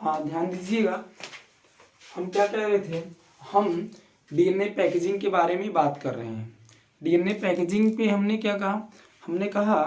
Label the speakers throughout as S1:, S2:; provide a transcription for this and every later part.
S1: हाँ ध्यान दीजिएगा, हम क्या कह रहे थे, हम डीएनए पैकेजिंग के बारे में बात कर रहे हैं। डीएनए पैकेजिंग पे हमने क्या कहा, हमने कहा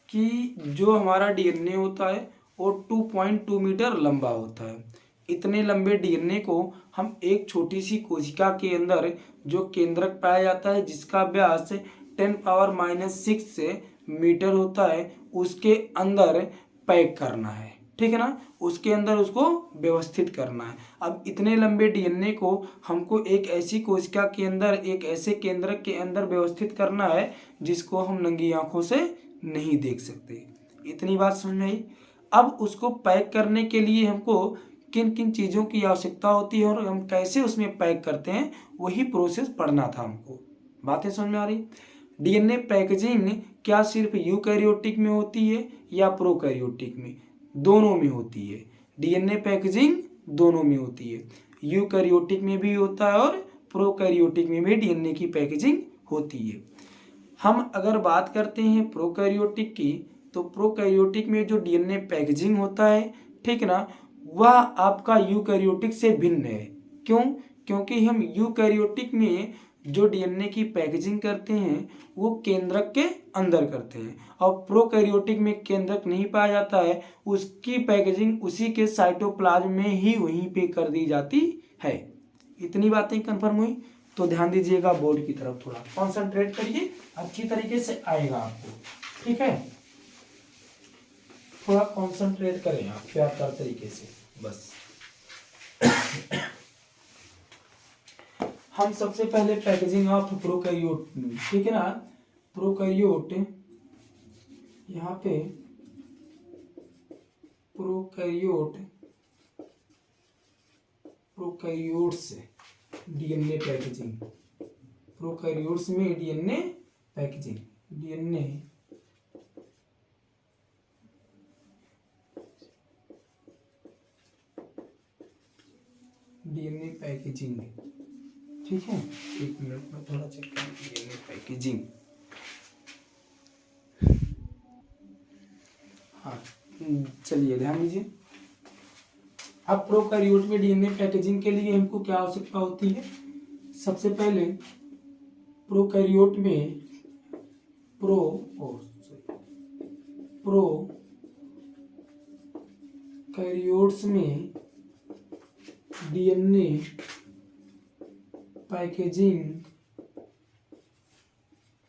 S1: कि जो हमारा डीएनए होता है वो 2.2 मीटर लंबा होता है। इतने लंबे डीएनए को हम एक छोटी सी कोशिका के अंदर जो केंद्रक पाया जाता है जिसका व्यास 10⁻⁻6 मीटर होता है उसके अंदर पैक करना है, ठीक है ना, उसके अंदर उसको व्यवस्थित करना है। अब इतने लंबे डीएनए को हमको एक ऐसी कोशिका के अंदर, एक ऐसे केंद्रक के अंदर व्यवस्थित करना है जिसको हम नंगी आंखों से नहीं देख सकते। इतनी बात समझ में आई। अब उसको पैक करने के लिए हमको किन किन चीज़ों की आवश्यकता होती है और हम कैसे उसमें पैक करते हैं, वही प्रोसेस पढ़ना था हमको। बातें समझ में आ रही। डीएनए पैकेजिंग क्या सिर्फ यूकैरियोटिक में होती है या प्रोकैरियोटिक में? दोनों में होती है। डीएनए पैकेजिंग दोनों में होती है, यूकैरियोटिक में भी होता है और प्रोकैरियोटिक में भी डीएनए की पैकेजिंग होती है। हम अगर बात करते हैं प्रोकैरियोटिक की, तो प्रोकैरियोटिक में जो डीएनए पैकेजिंग होता है, ठीक ना, वह आपका यूकैरियोटिक से भिन्न है। क्यों? क्योंकि हम यूकैरियोटिक में जो डीएनए की पैकेजिंग करते हैं वो केंद्रक के अंदर करते हैं और प्रोकैरियोटिक में केंद्रक नहीं पाया जाता है, उसकी पैकेजिंग उसी के साइटोप्लाज्म में ही वहीं पे कर दी जाती है। इतनी बातें कंफर्म हुई? तो ध्यान दीजिएगा, बोर्ड की तरफ थोड़ा कॉन्सेंट्रेट करिए, अच्छी तरीके से आएगा आपको, ठीक है। थोड़ा कॉन्सेंट्रेट करें आप बेहतर तरीके से बस। हम सबसे पहले पैकेजिंग ऑफ प्रोकैरियोट, ठीक है ना, प्रोकैरियोट, यहाँ पे प्रोकैरियोट्स डीएनए पैकेजिंग, प्रोकैरियोट्स में डीएनए पैकेजिंग, डीएनए पैकेजिंग, ठीक है। एक मिनट में थोड़ा चेक करें डीएनए पैकेजिंग। हाँ चलिए ध्यान दीजिए। अब प्रोकैरियोट में डीएनए पैकेजिंग के लिए हमको क्या आवश्यकता होती है? सबसे पहले प्रोकैरियोट में प्रोकैरियोट्स में डीएनए पैकेजिंग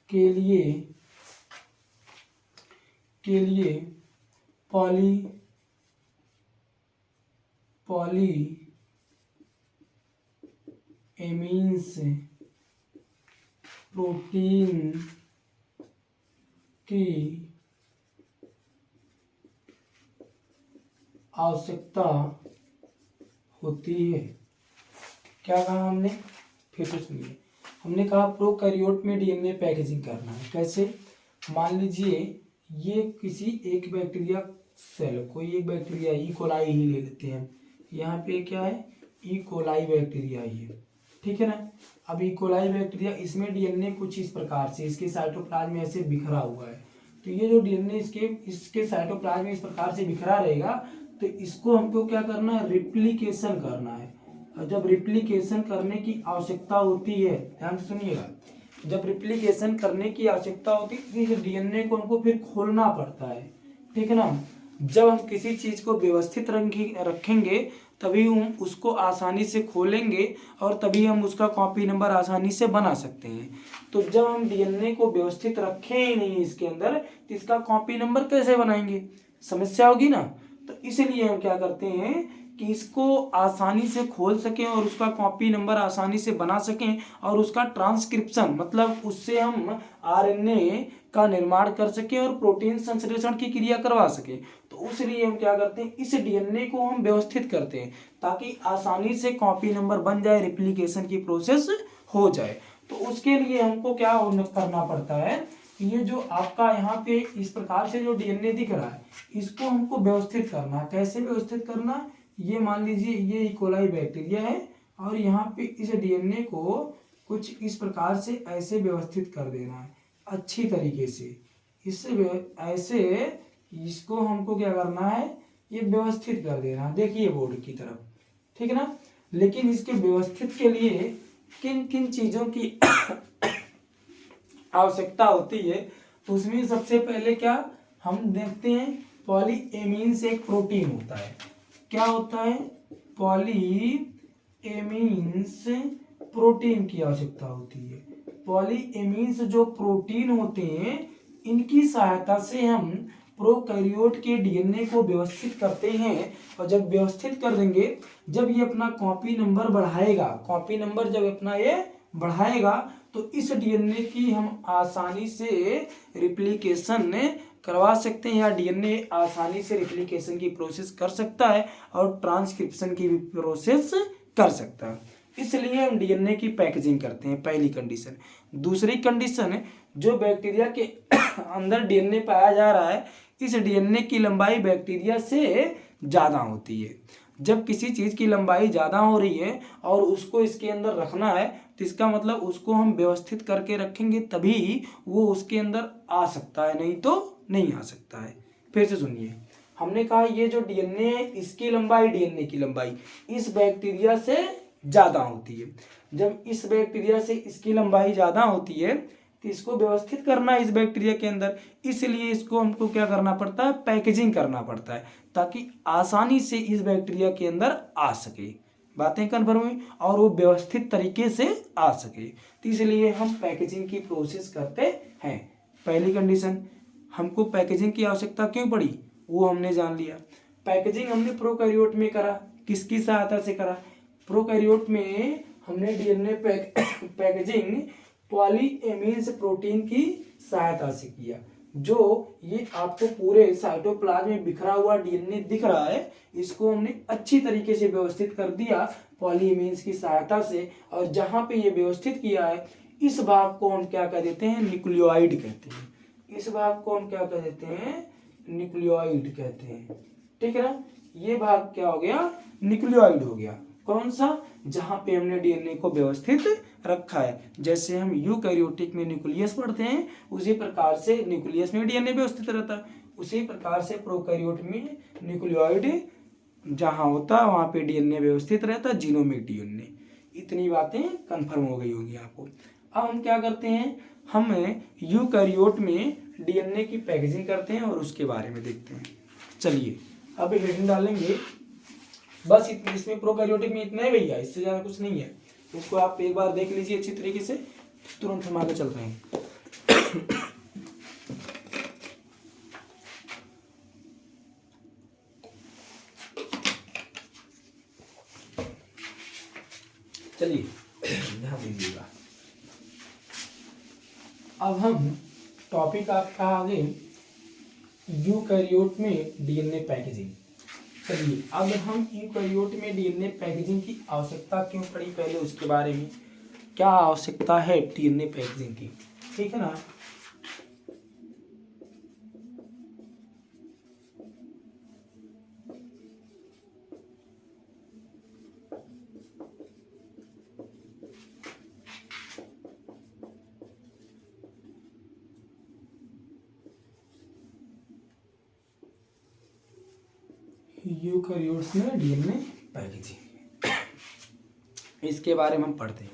S1: के लिए पॉली एमीन्स प्रोटीन की आवश्यकता होती है। क्या कहा हमने? फिर से सुनिए। हमने कहा प्रोकैरियोट में डीएनए पैकेजिंग करना है। कैसे? मान लीजिए ये किसी एक बैक्टीरिया सेल, कोई एक बैक्टीरिया ई कोलाई ही ले लेते हैं। यहाँ पे क्या है? ई कोलाई बैक्टीरिया ही है, ठीक है ना। अब ई कोलाई बैक्टीरिया, इसमें डीएनए कुछ इस प्रकार से इसके साइटोप्लाज्म में ऐसे बिखरा हुआ है। तो ये जो डीएनए इसके साइटोप्लाज्म में इस प्रकार से बिखरा रहेगा, तो इसको हमको क्या करना है? रिप्लिकेशन करना है। और जब रिप्लिकेशन करने की आवश्यकता होती है, ध्यान से सुनिएगा, जब रिप्लिकेशन करने की आवश्यकता होती है तो डीएनए को हमको फिर खोलना पड़ता है, ठीक है ना। जब हम किसी चीज को व्यवस्थित रखेंगे तभी हम उसको आसानी से खोलेंगे और तभी हम उसका कॉपी नंबर आसानी से बना सकते हैं। तो जब हम डीएनए को व्यवस्थित रखें ही नहीं इसके अंदर, तो इसका कॉपी नंबर कैसे बनाएंगे? समस्या होगी ना। तो इसलिए हम क्या करते हैं कि इसको आसानी से खोल सकें और उसका कॉपी नंबर आसानी से बना सकें और उसका ट्रांसक्रिप्शन, मतलब उससे हम आरएनए का निर्माण कर सकें और प्रोटीन संश्लेषण की क्रिया करवा सकें। तो इसलिए हम क्या करते हैं, इस डीएनए को हम व्यवस्थित करते हैं ताकि आसानी से कॉपी नंबर बन जाए, रिप्लिकेशन की प्रोसेस हो जाए। तो उसके लिए हमको क्या करना पड़ता है, ये जो आपका यहाँ पे इस प्रकार से जो डीएनए दिख रहा है, इसको हमको व्यवस्थित करना है। कैसे व्यवस्थित करना? ये मान लीजिए ये ई कोलाई बैक्टीरिया है और यहाँ पे इस डीएनए को कुछ इस प्रकार से ऐसे व्यवस्थित कर देना है अच्छी तरीके से। इससे ऐसे इसको हमको क्या करना है ये व्यवस्थित कर देना, देखिए बोर्ड की तरफ, ठीक है ना। लेकिन इसके व्यवस्थित के लिए किन किन चीजों की आवश्यकता होती है, तो उसमें सबसे पहले क्या हम देखते हैं, पॉलीएमीन्स एक प्रोटीन होता है। क्या होता है, पॉलीएमीन्स प्रोटीन की आवश्यकता होती है। पॉलीएमीन्स जो प्रोटीन होते हैं, इनकी सहायता से हम प्रोकैरियोट के डीएनए को व्यवस्थित करते हैं। और जब व्यवस्थित कर देंगे, जब ये अपना कॉपी नंबर बढ़ाएगा, कॉपी नंबर जब अपना ये बढ़ाएगा, तो इस डीएनए की हम आसानी से रिप्लिकेशन करवा सकते हैं, या डीएनए आसानी से रिप्लिकेशन की प्रोसेस कर सकता है और ट्रांसक्रिप्शन की भी प्रोसेस कर सकता है। इसलिए हम डीएनए की पैकेजिंग करते हैं, पहली कंडीशन। दूसरी कंडीशन, जो बैक्टीरिया के अंदर डीएनए पाया जा रहा है, इस डीएनए की लंबाई बैक्टीरिया से ज़्यादा होती है। जब किसी चीज़ की लंबाई ज़्यादा हो रही है और उसको इसके अंदर रखना है, तो इसका मतलब उसको हम व्यवस्थित करके रखेंगे, तभी वो उसके अंदर आ सकता है, नहीं तो नहीं आ सकता है। फिर से सुनिए, हमने कहा ये जो डीएनए है, इसकी लंबाई, डीएनए की लंबाई इस बैक्टीरिया से ज़्यादा होती है। जब इस बैक्टीरिया से इसकी लंबाई ज़्यादा होती है, तो इसको व्यवस्थित करना है इस बैक्टीरिया के अंदर, इसलिए इसको हमको क्या करना पड़ता है, पैकेजिंग करना पड़ता है, ताकि आसानी से इस बैक्टीरिया के अंदर आ सके। बातें कन्फर्म हुई, और वो व्यवस्थित तरीके से आ सके, तो इसलिए हम पैकेजिंग की प्रोसेस करते हैं। पहली कंडीशन, हमको पैकेजिंग की आवश्यकता क्यों पड़ी वो हमने जान लिया। पैकेजिंग हमने प्रोकैरियोट में करा, किसकी सहायता से करा, प्रोकैरियोट में हमने डीएनए पैकेजिंग पॉलीएमीन्स प्रोटीन की सहायता से किया। जो ये आपको पूरे साइटोप्लाज्म में बिखरा हुआ डीएनए दिख रहा है, इसको हमने अच्छी तरीके से व्यवस्थित कर दिया पॉलीएमीन्स की सहायता से। और जहां पे ये व्यवस्थित किया है, इस भाग को हम क्या कह देते हैं, न्यूक्लियोइड कहते हैं। इस भाग को हम क्या कह देते हैं, न्यूक्लियोइड कहते हैं, ठीक है ना। ये भाग क्या हो गया, न्यूक्लियोइड हो गया। कौन सा, जहां पे हमने डीएनए को व्यवस्थित रखा है। जैसे हम यूकैरियोटिक में न्यूक्लियस पढ़ते हैं, उसी प्रकार से न्यूक्लियस में डीएनए व्यवस्थित रहता है। उसी प्रकार से प्रोकैरियोट में न्यूक्लियोइड जहां होता है, वहां पे डीएनए व्यवस्थित रहता है, जीनोमिक डीएनए। इतनी बातें कंफर्म हो गई होंगी आपको। अब हम क्या करते हैं, हम यूकैरियोट में डीएनए की पैकेजिंग करते हैं और उसके बारे में देखते हैं। चलिए अब हेडिंग डालेंगे, बस इसमें प्रोकैरियोटिक में इतना ही भैया, इससे ज़्यादा कुछ नहीं है। इसको आप एक बार देख लीजिए अच्छी तरीके से, तुरंत हम आगे चल रहे हैं। चलिए ध्यान दीजिएगा। अब हम टॉपिक आपका आगे यूकैरियोट में डीएनए पैकेजिंग। चलिए अब हम यूकैरियोट में डीएनए पैकेजिंग की आवश्यकता क्यों पड़ी, पहले उसके बारे में, क्या आवश्यकता है डीएनए पैकेजिंग की, ठीक है ना। यूकैरियोट्स में डीएनए पैकेजिंग, इसके बारे में हम पढ़ते हैं।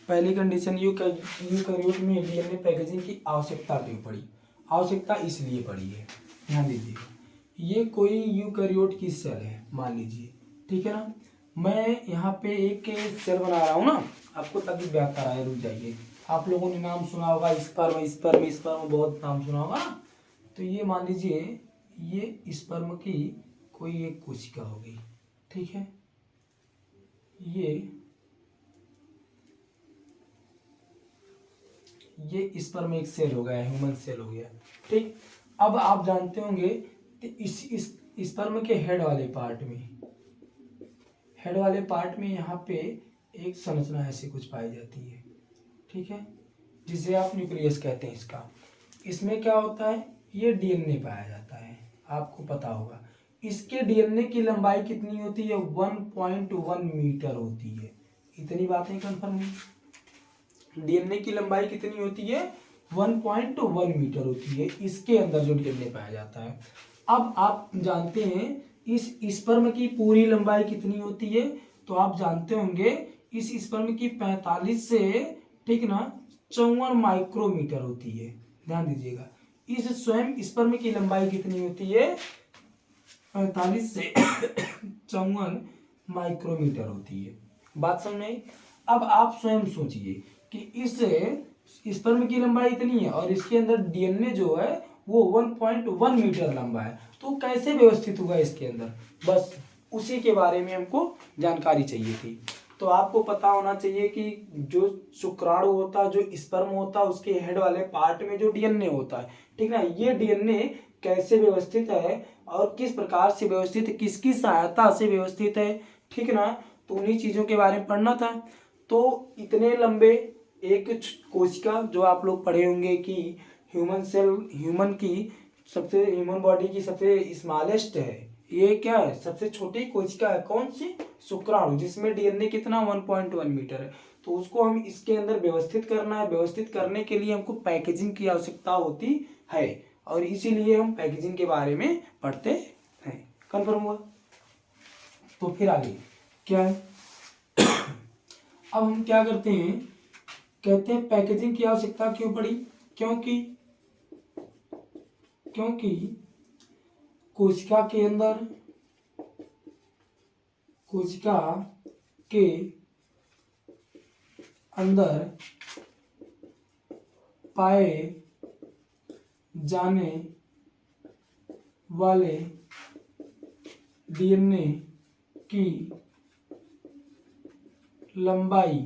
S1: पहली कंडीशन, यूकैरियोट में डीएनए पैकेजिंग की आवश्यकता क्यों पड़ी। आवश्यकता इसलिए पड़ी है, ध्यान दीजिएगा। ये कोई यूकैरियोट की सेल है मान लीजिए, ठीक है ना। मैं यहाँ पे एक सेल बना रहा हूँ ना आपको, ताकि व्याख्या कराए, रुक जाइए। आप लोगों ने नाम सुना होगा स्पर्म, स्पर्म स्पर्म बहुत नाम सुना होगा। तो ये मान लीजिए ये स्पर्म की कोई एक कोशिका हो गई, ठीक है। ये स्पर्म एक सेल हो गया, ह्यूमन सेल हो गया, ठीक। अब आप जानते होंगे इस स्पर्म के हेड वाले पार्ट में यहाँ पे एक संरचना ऐसी कुछ पाई जाती है, ठीक है, जिसे आप न्यूक्लियस कहते हैं इसका। इसमें क्या होता है, ये डीएनए पाया जाता है, आपको पता होगा। इसके डीएनए की लंबाई कितनी होती है, 1.1 मीटर होती है। इतनी बातें कंफर्म हुई। डीएनए की लंबाई कितनी होती है, 1.1 मीटर होती है, इसके अंदर जो डीएनए पाया जाता है। अब आप जानते हैं इस स्पर्म की पूरी लंबाई कितनी होती है? तो आप जानते होंगे इस स्पर्म की 45 से, ठीक ना, 54 माइक्रोमीटर होती है। ध्यान दीजिएगा, इस स्वयं स्पर्म की लंबाई कितनी होती है? 45 से 54 माइक्रोमीटर होती है। बात समझ में आई? अब आप स्वयं सोचिए कि इस स्पर्म की लंबाई इतनी है और इसके अंदर डीएनए जो है वो 1.1 मीटर लंबा है, तो कैसे व्यवस्थित होगा इसके अंदर? बस उसी के बारे में हमको जानकारी चाहिए थी। तो आपको पता होना चाहिए कि जो शुक्राणु होता है, जो स्पर्म होता है, उसके हेड वाले पार्ट में जो डीएनए होता है, ठीक ना, ये डीएनए कैसे व्यवस्थित है और किस प्रकार से व्यवस्थित है, किसकी सहायता से व्यवस्थित है, ठीक ना, तो उन्हीं चीजों के बारे में पढ़ना था। तो इतने लंबे एक कोशिका, जो आप लोग पढ़े होंगे कि ह्यूमन बॉडी की सबसे स्मॉलेस्ट है, ये क्या है? सबसे छोटी कोशिका है। कौन सी? शुक्राणु, जिसमें डीएनए कितना 1.1 मीटर है। तो उसको हम इसके अंदर व्यवस्थित करना है। व्यवस्थित करने के लिए हमको पैकेजिंग की आवश्यकता होती है और इसीलिए हम पैकेजिंग के बारे में पढ़ते हैं। कन्फर्म हुआ? तो फिर आगे क्या है? अब हम क्या करते हैं, कहते हैं पैकेजिंग की आवश्यकता क्यों पड़ी? क्योंकि कोशिका के अंदर पाए जाने वाले डीएनए की लंबाई,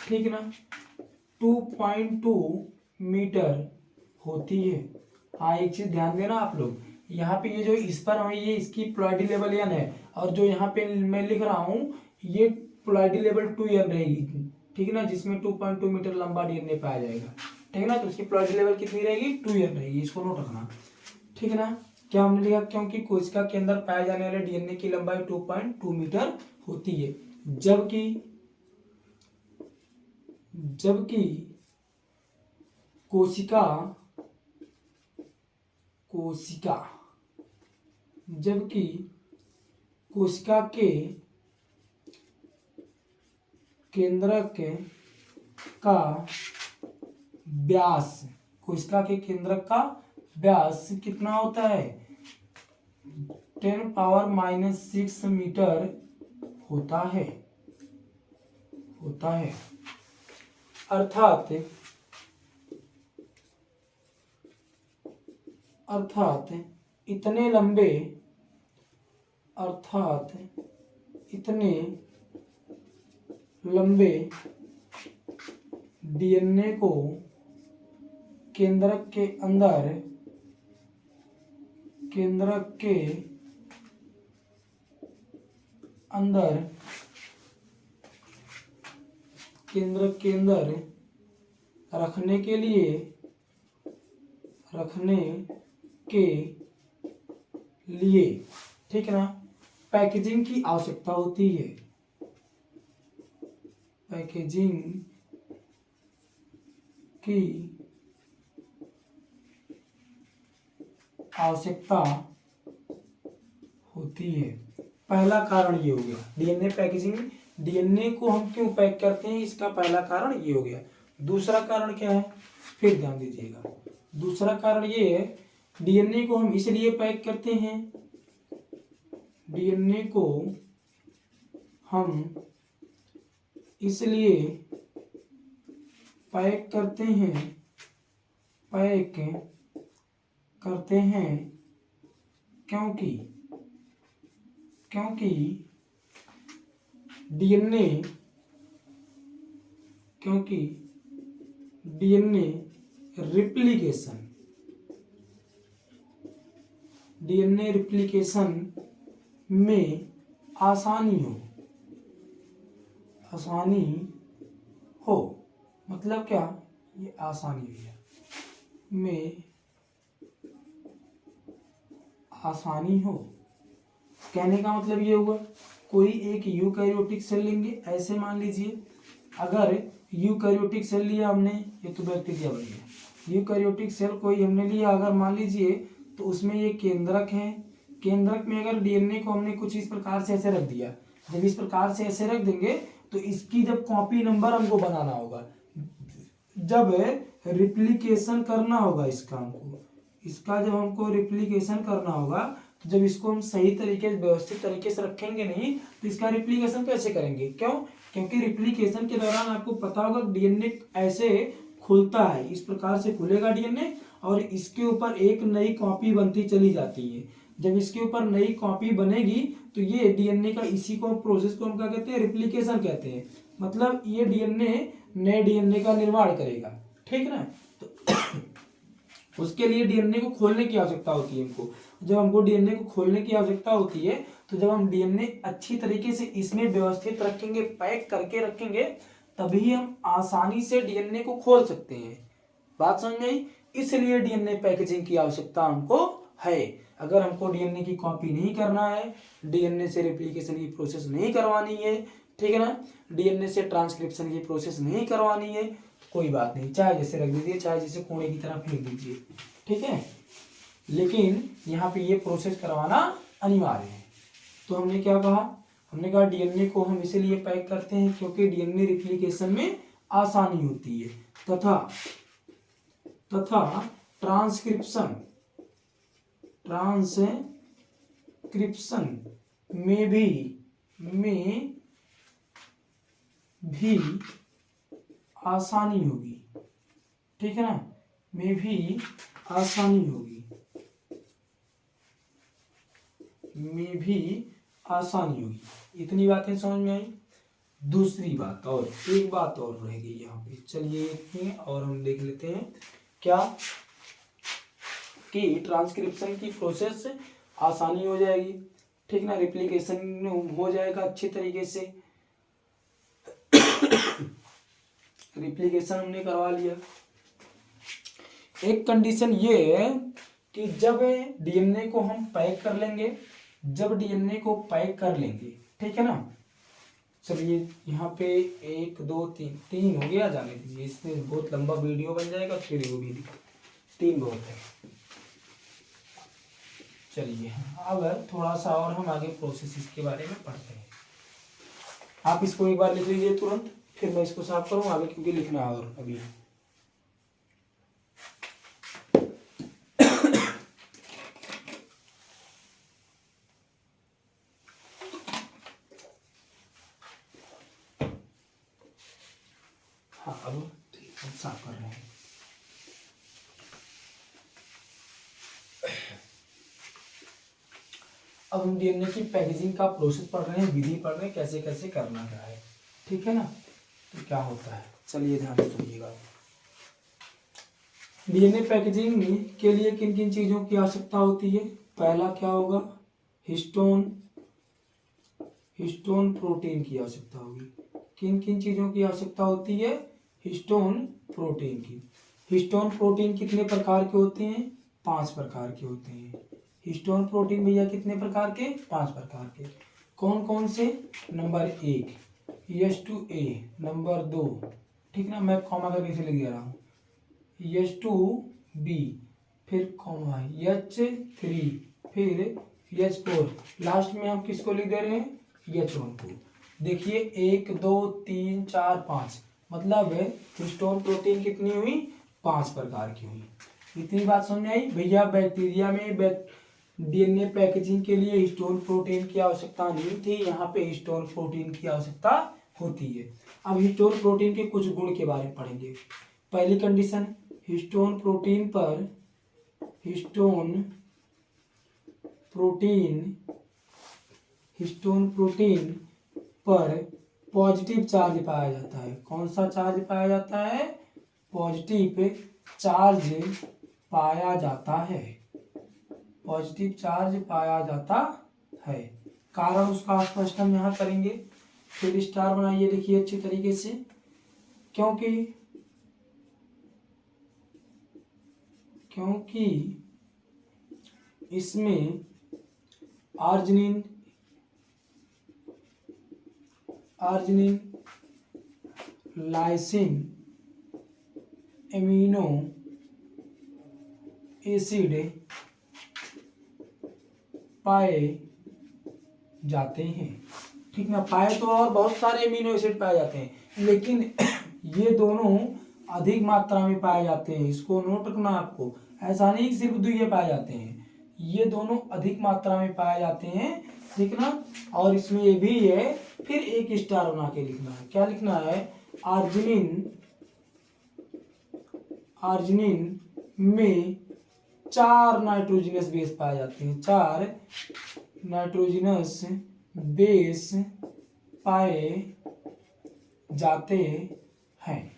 S1: ठीक ना, 2.2 मीटर होती है। हाँ, एक चीज ध्यान देना आप लोग, यहाँ पे ये जो स्पर्म है ये इसकी प्लॉइडी लेवल n है और जो यहाँ पे मैं लिख रहा हूँ ये प्लॉइडी लेवल 2n रहेगी, ठीक है ना, जिसमें 2.2 मीटर लंबा डीएनए पाया जाएगा, ठीक है ना। तो उसकी प्लॉइडी लेवल कितनी रहेगी? 2n रहेगी, इसको नोट रखना, ठीक है ना। क्या हमने लिखा? क्योंकि कोशिका के अंदर पाए जाने वाले डीएनए की लंबाई 2.2 मीटर होती है, जबकि कोशिका के केंद्रक का व्यास कितना होता है? 10⁻⁻6 मीटर होता है। अर्थात इतने लंबे डीएनए को केंद्रक के अंदर रखने के लिए, ठीक है ना, पैकेजिंग की आवश्यकता होती है। पैकेजिंग की आवश्यकता होती है। पहला कारण ये हो गया डीएनए पैकेजिंग। डीएनए को हम क्यों पैक करते हैं, इसका पहला कारण ये हो गया। दूसरा कारण क्या है? फिर ध्यान दीजिएगा, दूसरा कारण ये है डीएनए को हम इसलिए पैक करते हैं, डीएनए को हम इसलिए पैक करते हैं क्योंकि डीएनए रिप्लिकेशन में आसानी हो। मतलब क्या? ये आसानी है, में आसानी हो। कहने का मतलब ये हुआ, कोई एक यूकैरियोटिक सेल लेंगे, ऐसे मान लीजिए, अगर यूकैरियोटिक सेल लिया हमने, ये तो बैक्टीरिया बन गया, यूकैरियोटिक सेल कोई हमने लिया, अगर मान लीजिए, तो उसमें ये केंद्रक है, केंद्रक में अगर डीएनए को हमने कुछ इस प्रकार से ऐसे रख दिया, जब इस प्रकार से ऐसे रख देंगे तो इसकी जब कॉपी नंबर हमको बनाना होगा, जब रिप्लिकेशन करना होगा इसका हमको, इसका जब हमको रिप्लिकेशन करना होगा तो जब इसको हम सही तरीके से व्यवस्थित तरीके से रखेंगे नहीं तो इसका रिप्लिकेशन कैसे करेंगे? क्यों? क्योंकि रिप्लिकेशन के दौरान आपको पता होगा डीएनए ऐसे खुलता है, इस प्रकार से खुलेगा डीएनए और इसके ऊपर एक नई कॉपी बनती चली जाती है। जब इसके ऊपर नई कॉपी बनेगी तो ये डीएनए का इसी को प्रोसेस को हम क्या कहते हैं? रिप्लिकेशन कहते हैं। मतलब ये डीएनए नए डीएनए का निर्माण करेगा, ठीक ना। तो उसके लिए डीएनए को खोलने की आवश्यकता होती है हमको। जब हमको डीएनए को खोलने की आवश्यकता होती है तो जब हम डीएनए अच्छी तरीके से इसमें व्यवस्थित रखेंगे, पैक करके रखेंगे, तभी हम आसानी से डीएनए को खोल सकते हैं। बात समझ में आई? इसलिए डीएनए पैकेजिंग की आवश्यकता हमको है। अगर हमको डीएनए की कॉपी नहीं करना है, डीएनए से रिप्लिकेशन की प्रोसेस नहीं करवानी है, ठीक है ना, डीएनए से ट्रांसक्रिप्शन की प्रोसेस नहीं करवानी है, कोई बात नहीं, चाहे जैसे रख दीजिए, चाहे जैसे कोड़े की तरह फेंक दीजिए, ठीक है। लेकिन यहाँ पे ये प्रोसेस करवाना अनिवार्य है। तो हमने क्या कहा? हमने कहा डीएनए को हम इसीलिए पैक करते हैं क्योंकि डीएनए रिप्लिकेशन में आसानी होती है तथा ट्रांसक्रिप्शन में भी आसानी होगी, ठीक है ना, में भी आसानी होगी, इतनी बातें समझ में आई। दूसरी बात और एक बात और रह गई यहाँ पे, चलिए इतनी और हम देख लेते हैं क्या कि ट्रांसक्रिप्शन की प्रोसेस आसानी हो जाएगी, ठीक ना, रिप्लिकेशन हो जाएगा अच्छी तरीके से। रिप्लिकेशन हमने करवा लिया। एक कंडीशन ये है कि जब डीएनए को हम पैक कर लेंगे, ठीक है ना, चलिए यहाँ पे 1 2 3 हो गया, जाने दीजिए, इसमें बहुत लंबा वीडियो बन जाएगा, फिर वो भी 3 बहुत है। चलिए अब थोड़ा सा और हम आगे प्रोसेस इसके बारे में पढ़ते हैं। आप इसको एक बार लिख लीजिए तुरंत, फिर मैं इसको साफ करूँ आगे, क्योंकि लिखना है और अभी। हाँ अब साफ कर रहे हैं। अब हम डीएनए की पैकेजिंग का प्रोसेस पढ़ रहे हैं, विधि पढ़ रहे हैं, कैसे कैसे करना है, ठीक है ना। तो क्या होता है, चलिए ध्यान से सुनिएगा। डीएनए पैकेजिंग के लिए किन किन चीज़ों की आवश्यकता होती है? पहला क्या होगा? हिस्टोन प्रोटीन की आवश्यकता होगी। किन किन चीज़ों की आवश्यकता होती है? हिस्टोन प्रोटीन की। हिस्टोन प्रोटीन कितने प्रकार के होते हैं? 5 प्रकार के होते हैं। हिस्टोन प्रोटीन भैया कितने प्रकार के? 5 प्रकार के। कौन कौन से? नंबर 1 H2A, नंबर 2, ठीक ना, मैं कॉमा करके इसे लिख दे रहा हूँ, H2B, फिर कॉमा H3, फिर H4, लास्ट में हम किसको लिख दे रहे हैं? H1 को। देखिए 1 2 3 4 5, मतलब हिस्टोन प्रोटीन कितनी हुई? 5 प्रकार की हुई। इतनी बात समझ में आई भैया? बैक्टीरिया में डीएनए पैकेजिंग के लिए हिस्टोन प्रोटीन की आवश्यकता नहीं थी, यहाँ पे हिस्टोन प्रोटीन की आवश्यकता होती है। अब हिस्टोन प्रोटीन के कुछ गुण के बारे में पढ़ेंगे। पहली कंडीशन, हिस्टोन प्रोटीन पर पॉजिटिव चार्ज पाया जाता है। कौन सा चार्ज पाया जाता है? पॉजिटिव चार्ज पाया जाता है। पॉजिटिव चार्ज पाया जाता है। कारण उसका स्पष्ट हम यहाँ करेंगे। फिर स्टार बनाइए, लिखिए अच्छी तरीके से। क्योंकि इसमें आर्जिनिन, लाइसिन, एमिनो एसिड पाए जाते हैं। ठीक ना, पाए तो और बहुत सारे अमीनो एसिड पाए जाते हैं, लेकिन ये दोनों अधिक मात्रा में पाए जाते हैं। इसको नोट रखना आपको, ऐसा नहीं कि सिर्फ दो ये पाए जाते हैं, ये दोनों अधिक मात्रा में पाए जाते हैं। ठीक ना, और इसमें ये भी है। फिर एक स्टार बना के लिखना है। क्या लिखना है? आर्जिनिन में 4 नाइट्रोजनस बेस पाए जाते हैं। 4 नाइट्रोजनस बेस पाए जाते हैं।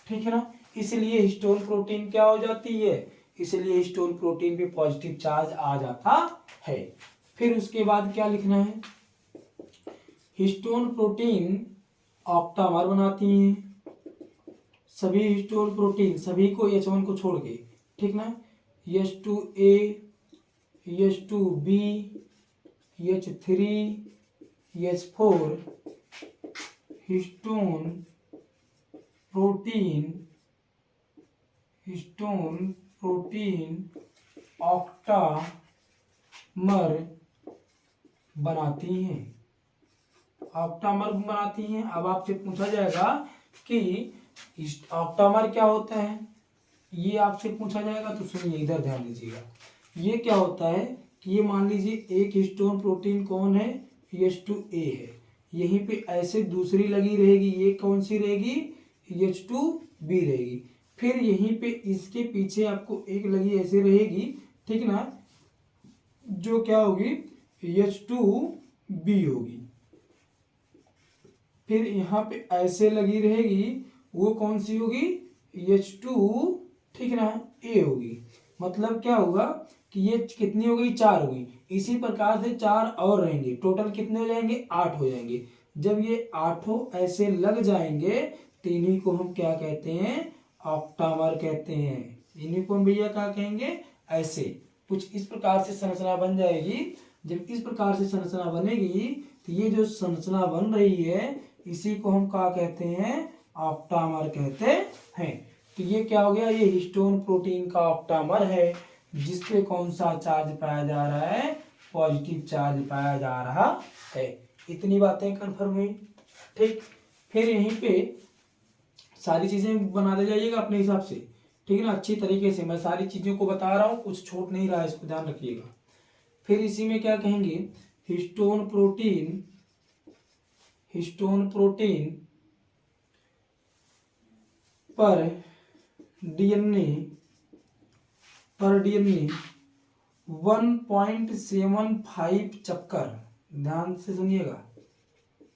S1: ठीक है ना, इसलिए हिस्टोन प्रोटीन क्या हो जाती है? इसलिए हिस्टोन प्रोटीन पे पॉजिटिव चार्ज आ जाता है। फिर उसके बाद क्या लिखना है? हिस्टोन प्रोटीन ऑक्टामर बनाती हैं। सभी हिस्टोन प्रोटीन, सभी को H1 को छोड़ के, ठीक ना, H2A, H2B, H3, H4 histone protein octamer बनाती हैं। ऑक्टामर बनाती हैं। अब आपसे पूछा जाएगा कि ऑक्टामर क्या होता है, ये आपसे पूछा जाएगा, तो सुनिए, इधर ध्यान दीजिएगा। ये क्या होता है कि ये मान लीजिए एक हिस्टोन प्रोटीन कौन है? H2A है। यहीं पे ऐसे दूसरी लगी रहेगी, ये कौन सी रहेगी? H2B रहेगी। फिर यहीं पे इसके पीछे आपको एक लगी ऐसे रहेगी, ठीक ना, जो क्या होगी? H2B होगी। फिर यहाँ पे ऐसे लगी रहेगी, वो कौन सी होगी? H2, ठीक ना, A होगी। मतलब क्या होगा कि ये कितनी हो गई? 4 हो गई। इसी प्रकार से 4 और रहेंगे, टोटल कितने हो जाएंगे? 8 हो जाएंगे। जब ये 8 ऐसे लग जाएंगे तो इन्हीं को हम क्या कहते हैं? ऑक्टामर कहते हैं। इन्हीं को हम भैया क्या कहेंगे? ऐसे कुछ इस प्रकार से संरचना बन जाएगी। जब इस प्रकार से संरचना बनेगी तो ये जो संरचना बन रही है, इसी को हम क्या कहते हैं? ऑक्टामर कहते हैं। तो ये क्या हो गया? ये हिस्टोन प्रोटीन का ऑक्टामर है, जिसपे कौन सा चार्ज पाया जा रहा है? पॉजिटिव चार्ज पाया जा रहा है। इतनी बातें कंफर्म हुई। ठीक, फिर यहीं पे सारी चीजें बना ले जाइएगा अपने हिसाब से, ठीक है ना, अच्छी तरीके से। मैं सारी चीजों को बता रहा हूँ, कुछ छूट नहीं रहा है, इसको ध्यान रखिएगा। फिर इसी में क्या कहेंगे? हिस्टोन प्रोटीन पर डीएनए 1.75 चक्कर, ध्यान से सुनिएगा,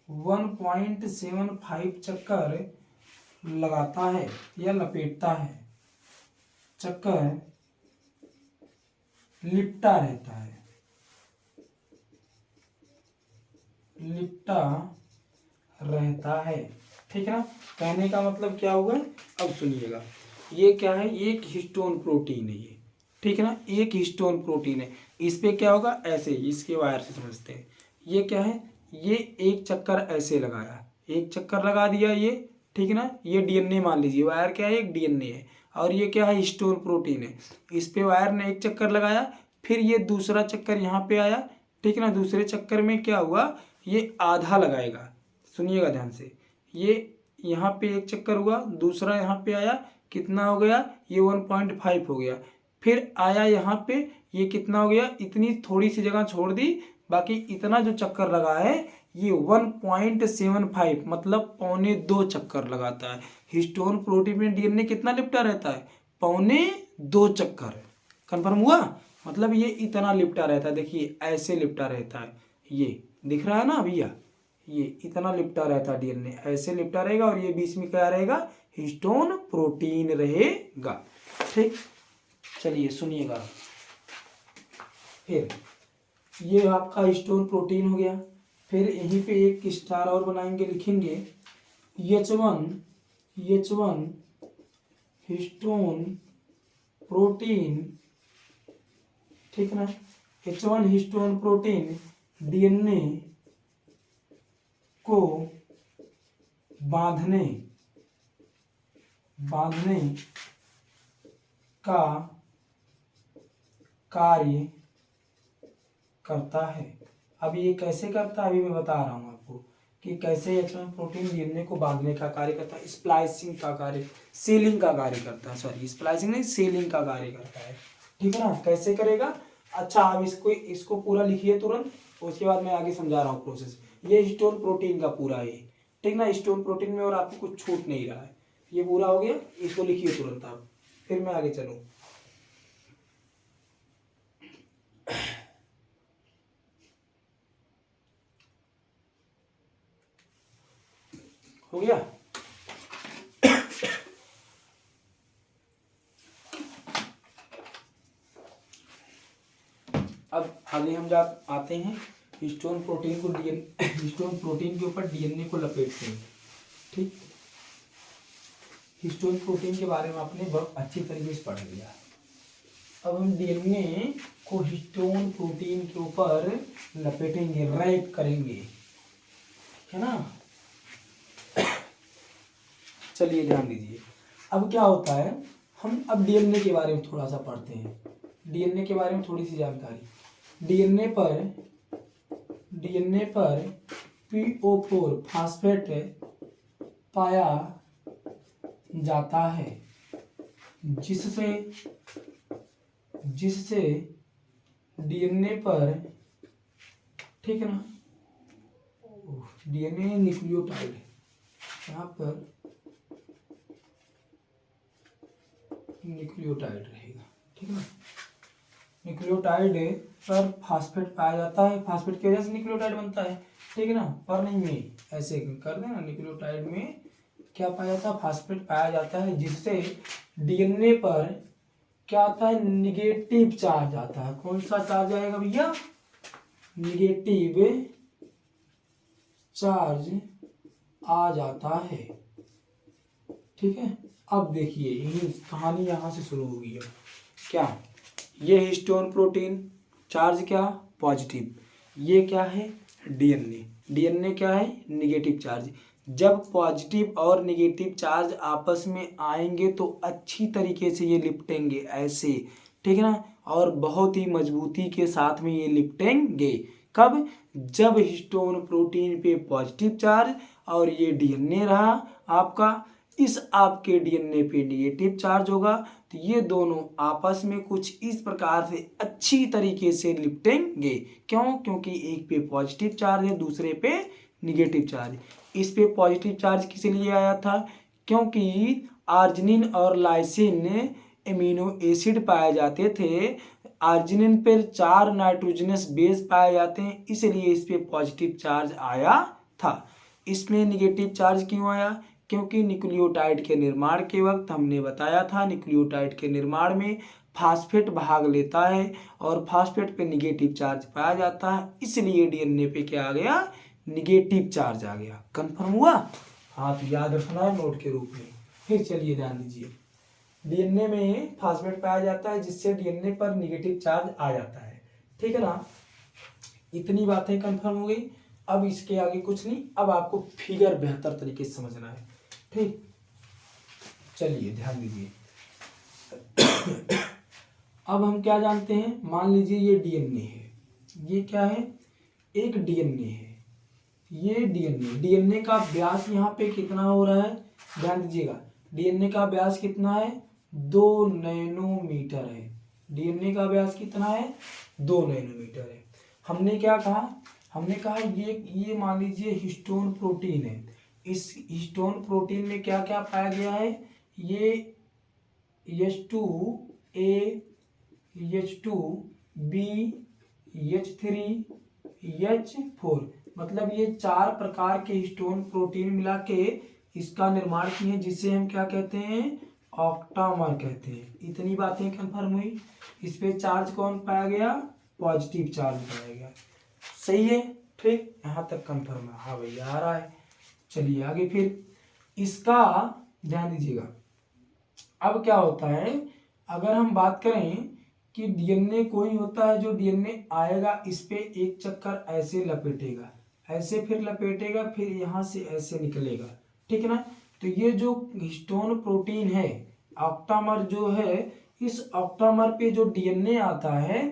S1: 1.75 चक्कर लगाता है या लपेटता है। चक्कर लिपटा रहता है, ठीक है ना। कहने का मतलब क्या हुआ? अब सुनिएगा, ये क्या है? एक हिस्टोन प्रोटीन है ये, ठीक है ना, एक हिस्टोन प्रोटीन है। इस पे क्या होगा? ऐसे इसके वायर से समझते हैं। ये क्या है? ये एक चक्कर ऐसे लगाया, एक चक्कर लगा दिया ये, ठीक है ना। ये डीएनए मान लीजिए, वायर क्या है? एक डीएनए है, और ये क्या है? हिस्टोन प्रोटीन है। इस पे वायर ने एक चक्कर लगाया, फिर ये दूसरा चक्कर यहाँ पे आया, ठीक है ना। दूसरे चक्कर में क्या हुआ? ये आधा लगाएगा, सुनिएगा ध्यान से। ये यहाँ पे एक चक्कर हुआ, दूसरा यहाँ पे आया, कितना हो गया? ये 1.5 हो गया। फिर आया यहाँ पे, ये कितना हो गया? इतनी थोड़ी सी जगह छोड़ दी, बाकी इतना जो चक्कर लगा है ये 1.75 मतलब 1.25 चक्कर लगाता है। हिस्टोन प्रोटीन में डीएनए कितना लिपटा रहता है? 1.25 चक्कर। कंफर्म हुआ? मतलब ये इतना लिपटा रहता है, देखिए ऐसे लिपटा रहता है, ये दिख रहा है ना भैया, ये इतना लिपटा रहता है डीएनए, ऐसे लिपटा रहेगा, और ये बीच में क्या रहेगा? हिस्टोन प्रोटीन रहेगा। ठीक, चलिए सुनिएगा। फिर ये आपका हिस्टोन प्रोटीन हो गया। फिर यहीं पे एक स्टार और बनाएंगे, लिखेंगे H1 हिस्टोन प्रोटीन, ठीक ना। H1 हिस्टोन प्रोटीन डीएनए को बांधने का कार्य करता है। अब ये कैसे करता है अभी मैं बता रहा हूँ आपको कि कैसे एच1 प्रोटीन डीएनए को बांधने का कार्य करता है, स्प्लाइसिंग का कार्य, सेलिंग का कार्य करता है, सॉरी स्प्लाइसिंग नहीं सेलिंग का कार्य करता है। ठीक है ना, कैसे करेगा। अच्छा आप इसको पूरा लिखिए तुरंत, उसके बाद मैं आगे समझा रहा हूँ प्रोसेस। ये हिस्टोन प्रोटीन का पूरा है, ठीक ना, हिस्टोन प्रोटीन में और आपको कुछ छूट नहीं रहा है, ये पूरा हो गया। इसको लिखिए तुरंत आप, फिर मैं आगे चलूँ। हो गया। अब आगे हम आते हैं हिस्टोन प्रोटीन को हिस्टोन प्रोटीन के ऊपर डीएनए को लपेटते हैं। ठीक, हिस्टोन प्रोटीन के बारे में आपने बहुत अच्छी तरीके से पढ़ लिया। अब हम डीएनए को हिस्टोन प्रोटीन के ऊपर लपेटेंगे, रैप करेंगे, है ना। चलिए ध्यान दीजिए। अब क्या होता है, हम अब डीएनए के बारे में थोड़ा सा पढ़ते हैं, डीएनए के बारे में थोड़ी सी जानकारी। डीएनए पर PO4 फास्फेट पाया जाता है, जिससे डीएनए पर, ठीक है ना, डीएनए न्यूक्लियोटाइड, यहाँ पर न्यूक्लियोटाइड रहेगा, ठीक है ना। न्यूक्लियोटाइड पर फास्फेट पाया जाता है, फास्फेट की वजह से न्यूक्लियोटाइड बनता है, ठीक है ना। पर नहीं में ऐसे कर देना, न्यूक्लियोटाइड में क्या पाया जाता है, फास्फेट पाया जाता है, जिससे डीएनए पर क्या आता है, निगेटिव चार्ज आता है। कौन सा चार्ज आएगा भैया, निगेटिव चार्ज आ जाता है, ठीक है। अब देखिए यही कहानी यहाँ से शुरू होगी। है क्या, ये हिस्टोन प्रोटीन चार्ज क्या पॉजिटिव, ये क्या है डीएनए, डीएनए क्या है निगेटिव चार्ज। जब पॉजिटिव और निगेटिव चार्ज आपस में आएंगे तो अच्छी तरीके से ये लिपटेंगे ऐसे, ठीक है ना, और बहुत ही मजबूती के साथ में ये लिपटेंगे। कब, जब हिस्टोन प्रोटीन पे पॉजिटिव चार्ज और ये डीएनए रहा आपका, इस आपके डीएनए पे निगेटिव चार्ज होगा, तो ये दोनों आपस में कुछ इस प्रकार से अच्छी तरीके से लिपटेंगे। क्यों, क्योंकि एक पे पॉजिटिव चार्ज है, दूसरे पे निगेटिव चार्ज। इस पे पॉजिटिव चार्ज किस लिए आया था, क्योंकि आर्जिनिन और लाइसिन एमिनो एसिड पाए जाते थे, आर्जिनिन पर 4 नाइट्रोजनस बेस पाए जाते हैं, इसलिए इस पे पॉजिटिव चार्ज आया था। इसमें निगेटिव चार्ज क्यों आया, क्योंकि न्यूक्लियोटाइड के निर्माण के वक्त हमने बताया था, न्यूक्लियोटाइड के निर्माण में फास्फेट भाग लेता है और फास्फेट पे निगेटिव चार्ज पाया जाता है, इसलिए डीएनए पे क्या आ गया, निगेटिव चार्ज आ गया। कंफर्म हुआ, हाँ तो याद रखना है नोट के रूप में। फिर चलिए ध्यान दीजिए, डीएनए में फास्फेट पाया जाता है, जिससे डीएनए पर निगेटिव चार्ज आ जाता है, ठीक है ना। इतनी बातें कंफर्म हो गई। अब इसके आगे कुछ नहीं, अब आपको फिगर बेहतर तरीके से समझना है, ठीक। चलिए ध्यान दीजिए। अब हम क्या जानते हैं, मान लीजिए ये डीएनए है, ये क्या है, एक डीएनए है, ये डीएनए का व्यास यहाँ पे कितना हो रहा है, ध्यान दीजिएगा, डीएनए का व्यास कितना है, 2 नैनोमीटर है। डीएनए का व्यास कितना है, 2 नैनोमीटर है। हमने क्या कहा, हमने कहा ये मान लीजिए हिस्टोन प्रोटीन है, इस हिस्टोन प्रोटीन में क्या क्या पाया गया है, ये H2A, H2B, H3, H4, मतलब ये 4 प्रकार के हिस्टोन प्रोटीन मिला के इसका निर्माण किए, जिसे हम क्या कहते हैं, ऑक्टामर कहते हैं। इतनी बातें कंफर्म हुई। इस पे चार्ज कौन पाया गया, पॉजिटिव चार्ज पाया गया, सही है, ठीक, यहाँ तक कंफर्म है, हाँ भैया आ रहा है। चलिए आगे फिर इसका ध्यान दीजिएगा। अब क्या होता है, अगर हम बात करें कि डीएनए कोई होता है जो डीएनए आएगा, इस पे एक चक्कर ऐसे लपेटेगा, ऐसे फिर लपेटेगा, फिर यहाँ से ऐसे निकलेगा, ठीक है ना। तो ये जो हिस्टोन प्रोटीन है, ऑक्टामर जो है, इस ऑक्टामर पे जो डीएनए आता है,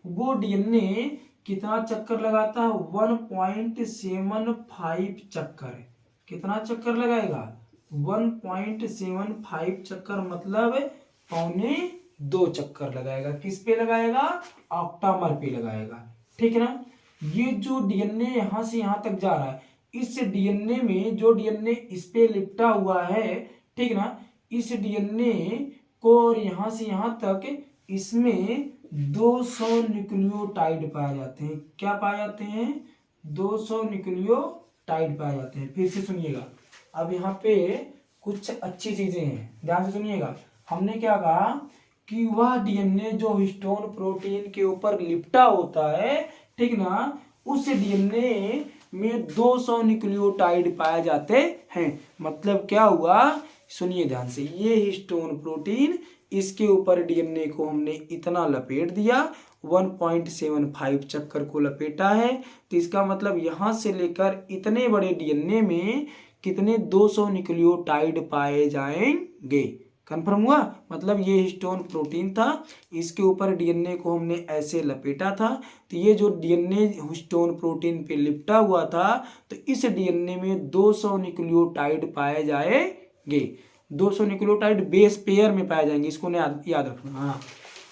S1: वो डीएनए कितना चक्कर लगाता है? 1.75 चक्कर। कितना चक्कर लगाएगा? 1.75 चक्कर, मतलब 1.25 चक्कर लगाएगा। किस पे लगाएगा? ऑक्टामर पे लगाएगा। ठीक है ना। ये जो डीएनए यहां से यहां तक जा रहा है, इस डीएनए में जो डीएनए इस पे लिपटा हुआ है, ठीक ना, इस डीएनए को और यहां से यहां तक इसमें 200 न्यूक्लियोटाइड पाए जाते हैं। क्या पाए जाते हैं? 200 न्यूक्लियोटाइड पाए जाते हैं। फिर से सुनिएगा, अब यहाँ पे कुछ अच्छी चीजें हैं, ध्यान से सुनिएगा। हमने क्या कहा कि वह डीएनए जो हिस्टोन प्रोटीन के ऊपर लिपटा होता है, ठीक ना, उस डीएनए में 200 न्यूक्लियोटाइड पाए जाते हैं। मतलब क्या हुआ? सुनिए ध्यान से, ये हिस्टोन प्रोटीन, इसके ऊपर डीएनए को हमने इतना लपेट दिया, 1.75 चक्कर को लपेटा है, तो इसका मतलब यहां से लेकर इतने बड़े डीएनए में कितने? 200 न्यूक्लियोटाइड पाए जाएंगे। कंफर्म हुआ? मतलब ये हिस्टोन प्रोटीन था, इसके ऊपर डीएनए को हमने ऐसे लपेटा था, तो ये जो डीएनए हिस्टोन प्रोटीन पे लिपटा हुआ था, तो इस डीएनए में 200 न्यूक्लियोटाइड पाए जाएंगे। 200 न्यूक्लियोटाइड बेस पेयर में पाए जाएंगे, इसको याद रखना। हाँ,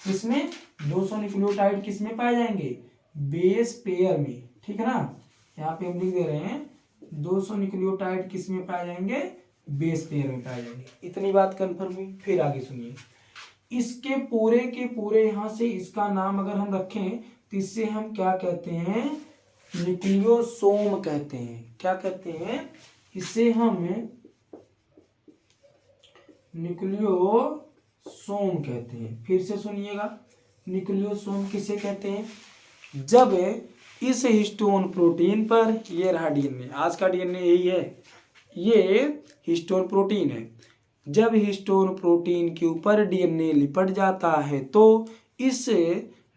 S1: इसमें 200 न्यूक्लियोटाइड किस में पाए जाएंगे? बेस पेयर में। ठीक है ना, यहाँ पे हम लिख दे रहे हैं 200 न्यूक्लियोटाइड किस में पाए जाएंगे? बेस पेयर में पाए जाएंगे। इतनी बात कंफर्म हुई। फिर आगे सुनिए, इसके पूरे के पूरे यहां से इसका नाम अगर हम रखें तो इससे हम क्या कहते हैं? न्यूक्लियोसोम कहते हैं। क्या कहते हैं? इससे हम न्यूक्लियोसोम कहते हैं। फिर से सुनिएगा, न्यूक्लियोसोम किसे कहते हैं? जब इस हिस्टोन प्रोटीन पर, ये रहा डीएनए, आज का डीएनए यही है, ये हिस्टोन प्रोटीन है। जब हिस्टोन प्रोटीन के ऊपर डीएनए लिपट जाता है तो इस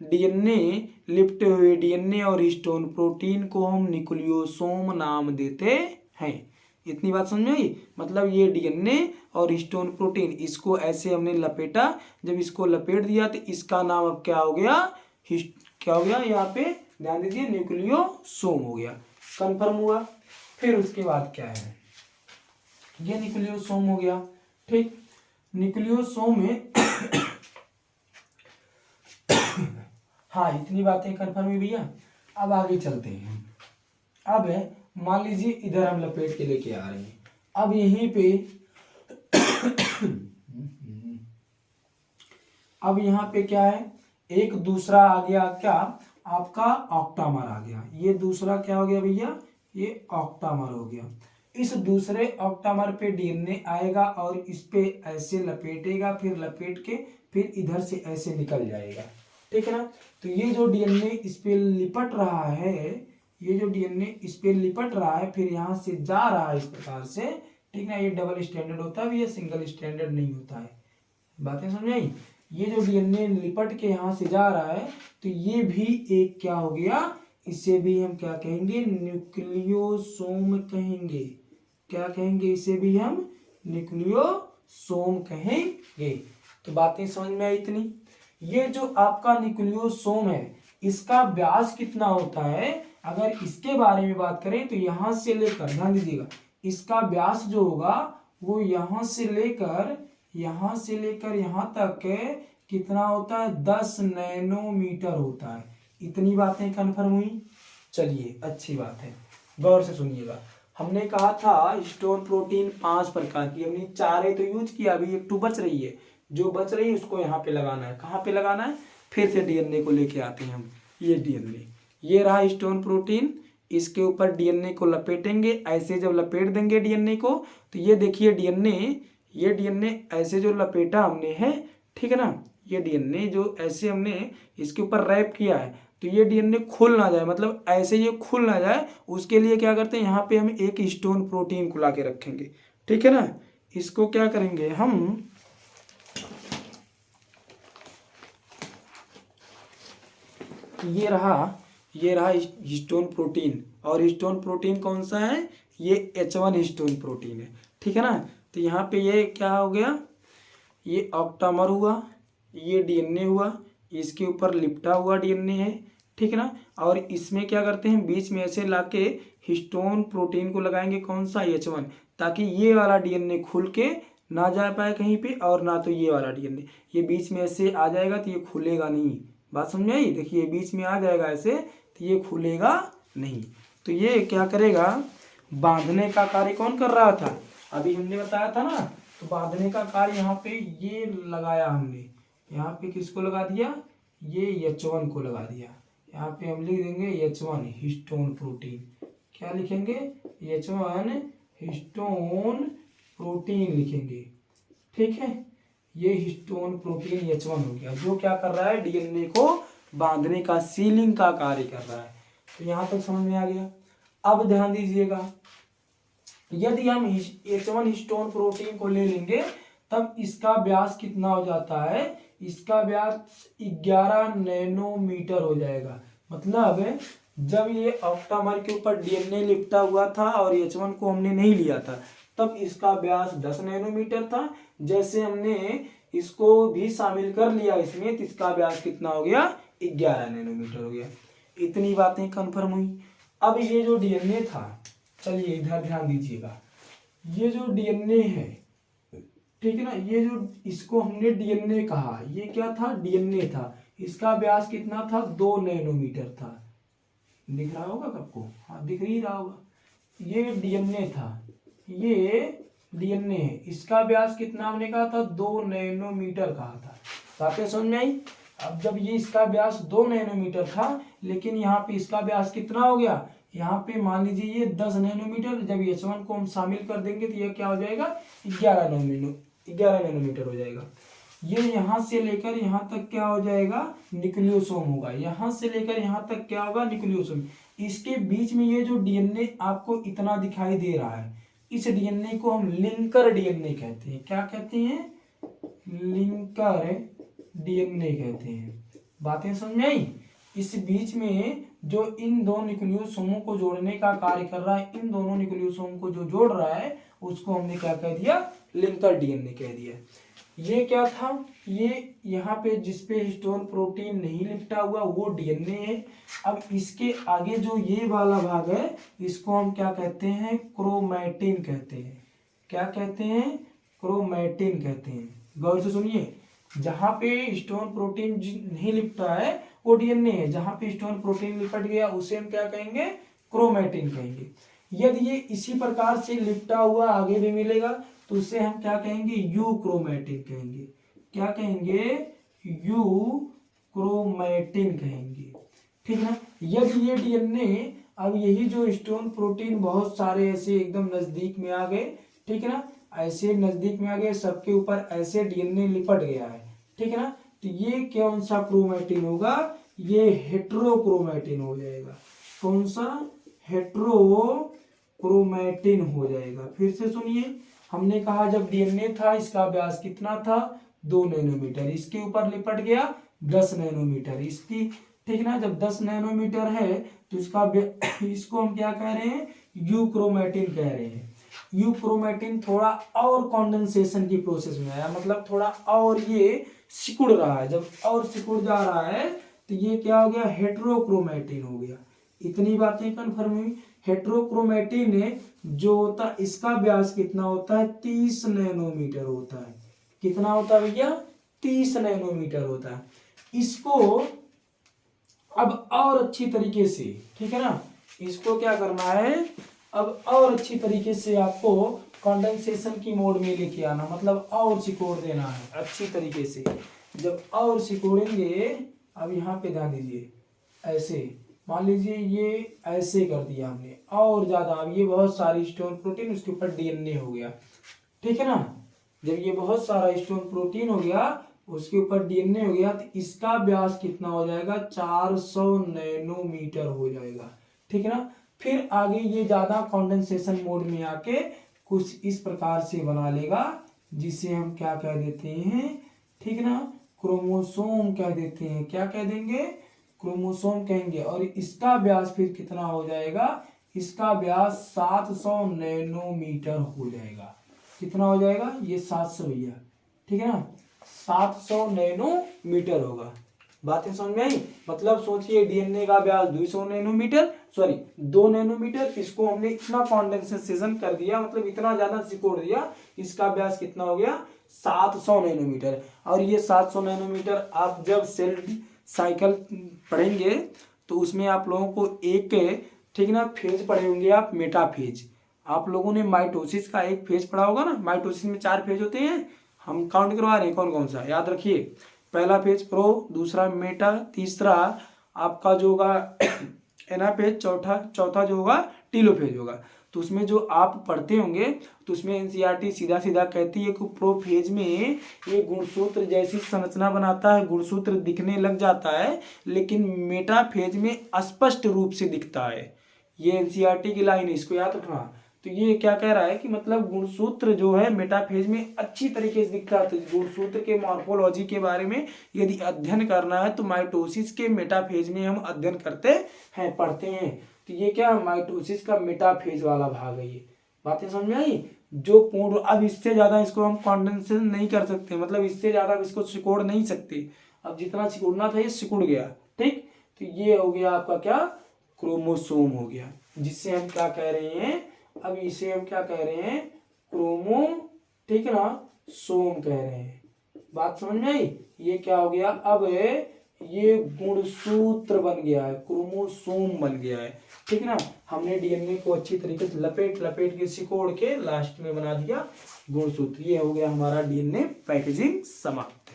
S1: डीएनए, लिपटे हुए डीएनए और हिस्टोन प्रोटीन को हम न्यूक्लियोसोम नाम देते हैं। इतनी बात समझ में आई? मतलब ये डीएनए और हिस्टोन प्रोटीन, इसको ऐसे हमने लपेटा, जब इसको लपेट दिया तो इसका नाम अब क्या हो गया? क्या हो गया? यहाँ पे ध्यान दीजिए, न्यूक्लियोसोम हो गया। कंफर्म हुआ? फिर उसके बाद क्या है? ये न्यूक्लियोसोम हो गया। ठीक, न्यूक्लियोसोम में हाँ, इतनी बातें कंफर्म हुई भैया। अब आगे चलते हैं। अब मान लीजिए इधर हम लपेट के लेके आ रहे हैं, अब यहीं पे अब यहाँ पे क्या है? एक दूसरा आ गया, क्या? आपका ऑक्टामर आ गया। ये दूसरा क्या हो गया भैया? ये ऑक्टामर हो गया। इस दूसरे ऑक्टामर पे डीएनए आएगा और इस पे ऐसे लपेटेगा, फिर लपेट के फिर इधर से ऐसे निकल जाएगा। ठीक है ना। तो ये जो डीएनए इस पे लिपट रहा है, ये जो डीएनए इस पे लिपट रहा है, फिर यहाँ से जा रहा है इस प्रकार से। ठीक ना, ये डबल स्टैंडर्ड होता है, ये सिंगल स्टैंडर्ड नहीं होता है। बातें समझ आई? ये जो डीएनए लिपट के यहाँ से जा रहा है, तो ये भी एक क्या हो गया? इसे भी हम क्या कहेंगे? न्यूक्लियोसोम कहेंगे। क्या कहेंगे? इसे भी हम न्यूक्लियोसोम कहेंगे। तो बातें समझ में आई इतनी? ये जो आपका न्यूक्लियोसोम है, इसका व्यास कितना होता है? अगर इसके बारे में बात करें तो यहां से लेकर, ध्यान दीजिएगा, इसका व्यास जो होगा वो यहां से लेकर यहां तक कितना होता है? 10 नैनोमीटर होता है। इतनी बातें कंफर्म हुई? चलिए, अच्छी बात है, गौर से सुनिएगा। हमने कहा था हिस्टोन प्रोटीन 5 प्रकार की, हमने 4 तो यूज किया, अभी एक 2 बच रही है। जो बच रही है उसको यहाँ पे लगाना है। कहाँ पे लगाना है? फिर से डीएनए को लेके आते हैं हम। ये डीएनए, ये रहा हिस्टोन प्रोटीन, इसके ऊपर डीएनए को लपेटेंगे। ऐसे जब लपेट देंगे डीएनए को, तो ये देखिए डीएनए, ये डीएनए ऐसे जो लपेटा हमने है, ठीक है ना, ये डीएनए जो ऐसे हमने इसके ऊपर रैप किया है, तो ये डीएनए खुल ना जाए, मतलब ऐसे ये खुल ना जाए, उसके लिए क्या करते हैं? यहाँ पे हम एक हिस्टोन प्रोटीन को ला के रखेंगे। ठीक है ना। इसको क्या करेंगे हम? ये रहा हिस्टोन प्रोटीन। और हिस्टोन प्रोटीन कौन सा है? ये H1 हिस्टोन प्रोटीन है। ठीक है ना। तो यहाँ पे ये क्या हो गया? ये ऑक्टामर हुआ, ये डीएनए हुआ, इसके ऊपर लिपटा हुआ डीएनए है। ठीक है ना। और इसमें क्या करते हैं, बीच में ऐसे लाके हिस्टोन प्रोटीन को लगाएंगे, कौन सा, H1, ताकि ये वाला डीएनए खुल के ना जा पाए कहीं पे, और ना तो ये वाला डीएनए, ये बीच में ऐसे आ जाएगा तो ये खुलेगा नहीं। बात समझ में आई? देखिए बीच में आ जाएगा ऐसे तो ये खुलेगा नहीं। तो ये क्या करेगा, बांधने का कार्य कौन कर रहा था, अभी हमने बताया था ना। तो बांधने का कार्य यहाँ पे ये लगाया हमने, यहाँ पे किसको लगा दिया, ये H1 को लगा दिया। यहाँ पे हम लिख देंगे H1 हिस्टोन प्रोटीन, क्या लिखेंगे, H1 हिस्टोन प्रोटीन लिखेंगे। ठीक है, ये हिस्टोन प्रोटीन H1 हो गया, जो क्या कर रहा है, डीएनए को बांधने का, सीलिंग का कार्य कर रहा है। तो यहाँ तक समझ में आ गया। अब ध्यान दीजिएगा, यदि हम H1 हिस्टोन प्रोटीन को ले लेंगे तब इसका व्यास कितना हो जाता है, इसका व्यास 11 नैनोमीटर हो जाएगा। मतलब जब ये ऑक्टामर के ऊपर डीएनए लिपटा हुआ था और H1 को हमने नहीं लिया था, तब इसका व्यास 10 नैनोमीटर था। जैसे हमने इसको भी शामिल कर लिया इसमें, तो इसका व्यास कितना हो गया, 11 नैनोमीटर हो गया। इतनी बातें कन्फर्म हुई। अब ये जो डीएनए था, चलिए इधर ध्यान दीजिएगा, ये जो डीएनए है, ठीक है ना, ये जो इसको हमने डीएनए कहा, ये क्या था, डीएनए था। इसका व्यास कितना था, 2 नैनोमीटर था। दिख रहा होगा आपको, हाँ दिख ही रहा होगा। ये डीएनए था, ये डीएनए है, इसका व्यास कितना हमने कहा था, 2 नैनोमीटर कहा था। बातें समझ में आई? अब जब ये इसका व्यास 2 नैनोमीटर था, लेकिन यहाँ पे इसका व्यास कितना हो गया, यहाँ पे मान लीजिए ये 10 नैनोमीटर, जब H1 को हम शामिल कर देंगे तो ये क्या हो जाएगा, 11 नैनोमीटर हो जाएगा। ये यहाँ से लेकर यहाँ तक क्या हो जाएगा, न्यूक्लियोसोम होगा। यहाँ से लेकर यहाँ तक क्या होगा, न्यूक्लियोसोम। इसके बीच में ये जो डीएनए आपको इतना दिखाई दे रहा है, इस डीएनए को हम लिंकर डीएनए कहते हैं। क्या कहते हैं, लिंकर डीएनए कहते हैं। बातें समझ में आई? इस बीच में जो इन दो न्यूक्लियोसोमों को जोड़ने का कार्य कर रहा है, इन दोनों न्यूक्लियोसोम को जो जोड़ रहा है, उसको हमने क्या कह दिया, लिंकर डीएनए कह दिया। ये क्या था, ये यहाँ पे जिसपे हिस्टोन प्रोटीन नहीं लिपटा हुआ वो डीएनए है। अब इसके आगे जो ये वाला भाग है, इसको हम क्या कहते हैं, क्रोमैटिन कहते हैं। क्या कहते हैं, क्रोमैटिन कहते हैं। गौर से सुनिए, जहां पे हिस्टोन प्रोटीन नहीं लिपटा है वो डीएनए है, जहां पे हिस्टोन प्रोटीन लिपट गया उसे हम क्या कहेंगे, क्रोमैटिन कहेंगे। यदि ये इसी प्रकार से लिपटा हुआ आगे भी मिलेगा तो उसे हम क्या कहेंगे, यू क्रोमैटिन कहेंगे। क्या कहेंगे, यू क्रोमैटिन कहेंगे। ठीक है। यदि ये डीएनए, अब यही जो हिस्टोन प्रोटीन बहुत सारे ऐसे एकदम नजदीक में आ गए, ठीक है ना, ऐसे नजदीक में आ गए, सबके ऊपर ऐसे डीएनए लिपट गया है, ठीक है ना, तो ये कौन सा क्रोमैटिन होगा, ये हेट्रोक्रोमैटिन हो जाएगा। कौन सा, हेट्रोक्रोमैटिन हो जाएगा। फिर से सुनिए, हमने कहा जब डीएनए था इसका व्यास कितना था, 2 नैनोमीटर, इसके ऊपर लिपट गया 10 नैनोमीटर, इसकी, ठीक ना, जब 10 नैनोमीटर है तो इसका इसको हम क्या कह रहे हैं, यू क्रोमैटिन कह रहे हैं। यू क्रोमैटिन थोड़ा और कॉन्डेंसेशन की प्रोसेस में आया, मतलब थोड़ा और ये सिकुड़ रहा है, जब और सिकुड़ जा रहा है तो ये क्या हो गया, हेट्रोक्रोमैटिन हो गया। इतनी बातें कन्फर्म हुई। हेट्रोक्रोमैटिन जो होता है इसका व्यास कितना होता है, 30 नैनोमीटर होता है। कितना होता है भैया, 30 नैनोमीटर होता है। इसको अब और अच्छी तरीके से, ठीक है ना, इसको क्या करना है, अब और अच्छी तरीके से आपको कंडेंसेशन की मोड में लेके आना, मतलब और सिकोड़ देना है अच्छी तरीके से। जब और सिकोड़ेंगे, अब यहाँ पे ध्यान दीजिए, ऐसे मान लीजिए ये ऐसे कर दिया हमने, और ज्यादा, अब ये बहुत सारी हिस्टोन प्रोटीन उसके ऊपर डीएनए हो गया, ठीक है ना। जब ये बहुत सारा हिस्टोन प्रोटीन हो गया उसके ऊपर डीएनए हो गया तो इसका व्यास कितना हो जाएगा, 400 नैनोमीटर हो जाएगा, ठीक है ना। फिर आगे ये ज्यादा कंडेंसेशन मोड में आके कुछ इस प्रकार से बना लेगा, जिसे हम क्या कह देते हैं, ठीक ना, क्रोमोसोम कह देते हैं। क्या कह देंगे, क्रोमोसोम कहेंगे। और इसका व्यास फिर कितना हो जाएगा, इसका व्यास 700 नैनोमीटर हो जाएगा। कितना हो जाएगा, ये 700 भैया, ठीक है ना, 700 नैनोमीटर होगा। बातें समझ में आई। मतलब सोचिए डीएनए का व्यास 200 नैनोमीटर, सॉरी 2 नैनोमीटर, इसको हमने इतना कॉन्डेंसेशन कर दिया, मतलब इतना ज्यादा सिकोड़ दिया, इसका व्यास कितना हो गया 700 नैनोमीटर। और ये 700 नैनोमीटर आप जब सेल साइकिल पढ़ेंगे तो उसमें आप लोगों को एक, ठीक ना, फेज पढ़े होंगे आप, मेटाफेज। आप लोगों ने माइटोसिस का एक फेज पढ़ा होगा ना, माइटोसिस में 4 फेज होते हैं, हम काउंट करवा रहे हैं कौन कौन सा, याद रखिए। पहला फेज प्रो, दूसरा मेटा, तीसरा आपका जो होगा एनाफेज, चौथा जो होगा टीलोफेज होगा। तो उसमें जो आप पढ़ते होंगे तो उसमें एनसीईआरटी सीधा सीधा कहती है कि प्रोफेज में ये गुणसूत्र जैसी संरचना बनाता है, गुणसूत्र दिखने लग जाता है, लेकिन मेटाफेज में स्पष्ट रूप से दिखता है। ये एनसीईआरटी की लाइन है, इसको याद रखना। तो ये क्या कह रहा है कि मतलब गुणसूत्र जो है मेटाफेज में अच्छी तरीके से दिखता है। तो गुणसूत्र के मॉर्फोलॉजी के बारे में यदि अध्ययन करना है तो माइटोसिस के मेटाफेज में हम अध्ययन करते हैं, पढ़ते हैं। तो ये क्या माइटोसिस का मेटाफेज वाला भाग है। ये बातें समझ में आई। जो पूर्ण, अब इससे ज्यादा इसको हम कॉन्डेंसेशन नहीं कर सकते, मतलब इससे ज्यादा इसको सिकोड़ नहीं सकते। अब जितना सिकोड़ना था ये सिकुड़ गया, ठीक। तो ये हो गया आपका क्या, क्रोमोसोम हो गया, जिससे हम क्या कह रहे हैं, अब इसे हम क्या कह रहे हैं, क्रोमो, ठीक है ना, सोम कह रहे हैं। बात समझ में आई। ये क्या हो गया, अब ये गुणसूत्र बन गया है, क्रोमोसोम बन गया है, ठीक है ना। हमने डीएनए को अच्छी तरीके से लपेट लपेट के सिकोड़ के लास्ट में बना दिया गुणसूत्र। ये हो गया हमारा डीएनए पैकेजिंग समाप्त,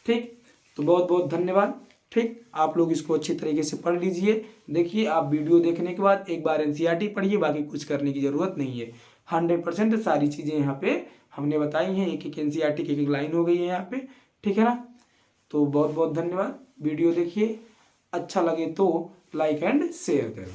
S1: ठीक। तो बहुत बहुत धन्यवाद, ठीक। आप लोग इसको अच्छी तरीके से पढ़ लीजिए। देखिए आप वीडियो देखने के बाद एक बार एनसीईआरटी पढ़िए, बाकी कुछ करने की जरूरत नहीं है। 100% सारी चीजें यहाँ पे हमने बताई हैं, एक एक एनसीईआरटी की एक लाइन हो गई है यहाँ पे, ठीक है ना। तो बहुत बहुत धन्यवाद। वीडियो देखिए, अच्छा लगे तो लाइक एंड शेयर करें।